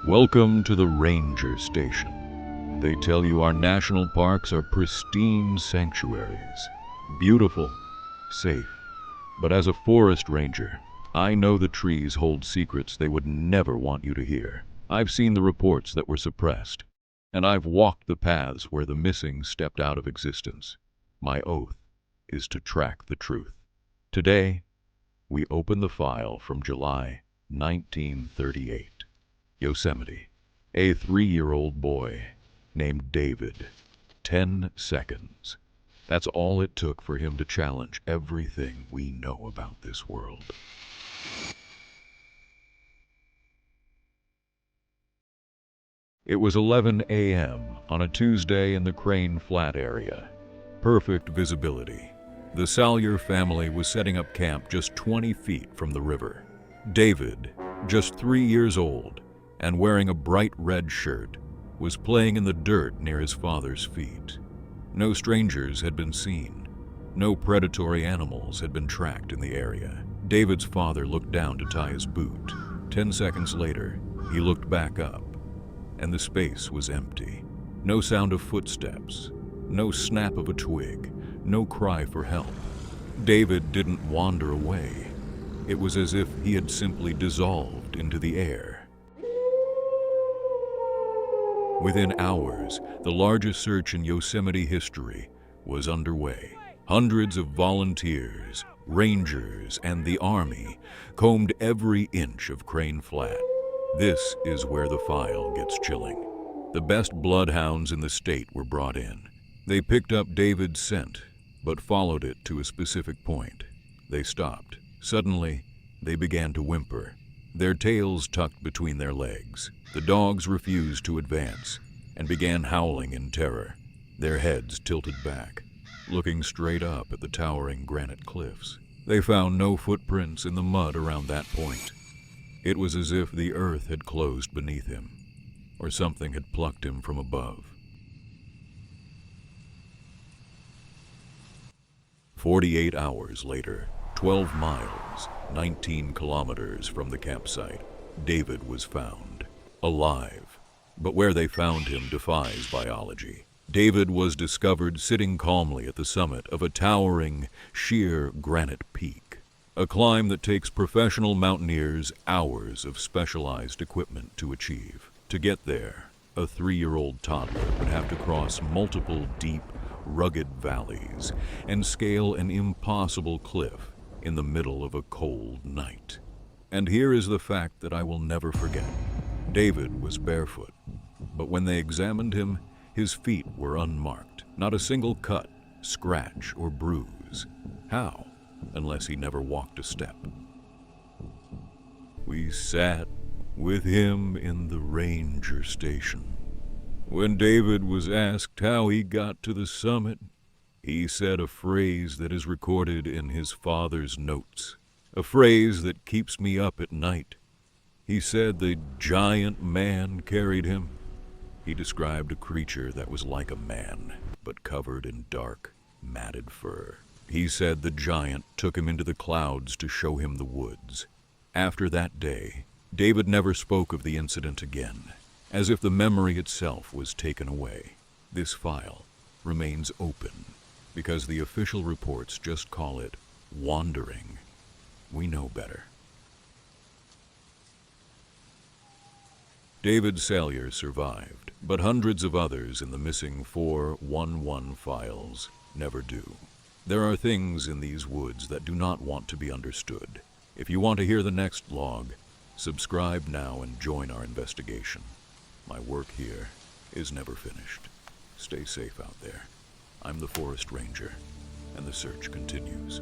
Welcome to the Ranger Station. They tell you our national parks are pristine sanctuaries, beautiful, safe. But as a forest ranger, I know the trees hold secrets they would never want you to hear. I've seen the reports that were suppressed, and I've walked the paths where the missing stepped out of existence. My oath is to track the truth. Today, we open the file from July 1938. Yosemite. A 3-year-old boy named David. 10 seconds. That's all it took for him to challenge everything we know about this world. It was 11 a.m. on a Tuesday in the Crane Flat area. Perfect visibility. The Salyer family was setting up camp just 20 feet from the river. David, just 3 years old, and wearing a bright red shirt, was playing in the dirt near his father's feet. No strangers had been seen. No predatory animals had been tracked in the area. David's father looked down to tie his boot. 10 seconds later, he looked back up, and the space was empty. No sound of footsteps, no snap of a twig, no cry for help. David didn't wander away. It was as if he had simply dissolved into the air. Within hours, the largest search in Yosemite history was underway. Hundreds of volunteers, rangers, and the Army combed every inch of Crane Flat. This is where the file gets chilling. The best bloodhounds in the state were brought in. They picked up David's scent, but followed it to a specific point. They stopped. Suddenly, they began to whimper, their tails tucked between their legs. The dogs refused to advance and began howling in terror, their heads tilted back, looking straight up at the towering granite cliffs. They found no footprints in the mud around that point. It was as if the earth had closed beneath him, or something had plucked him from above. 48 hours later, 12 miles, 19 kilometers from the campsite, David was found, alive. But where they found him defies biology. David was discovered sitting calmly at the summit of a towering, sheer granite peak, a climb that takes professional mountaineers hours of specialized equipment to achieve. To get there, a 3-year-old toddler would have to cross multiple deep, rugged valleys and scale an impossible cliff in the middle of a cold night. And here is the fact that I will never forget. David was barefoot, but when they examined him, his feet were unmarked. Not a single cut, scratch, or bruise. How, unless he never walked a step? We sat with him in the ranger station. When David was asked how he got to the summit, he said a phrase that is recorded in his father's notes, a phrase that keeps me up at night. He said the giant man carried him. He described a creature that was like a man, but covered in dark, matted fur. He said the giant took him into the clouds to show him the woods. After that day, David never spoke of the incident again, as if the memory itself was taken away. This file remains open, because the official reports just call it wandering. We know better. David Salyer survived, but hundreds of others in the missing 411 files never do. There are things in these woods that do not want to be understood. If you want to hear the next log, subscribe now and join our investigation. My work here is never finished. Stay safe out there. I'm the Forest Ranger, and the search continues.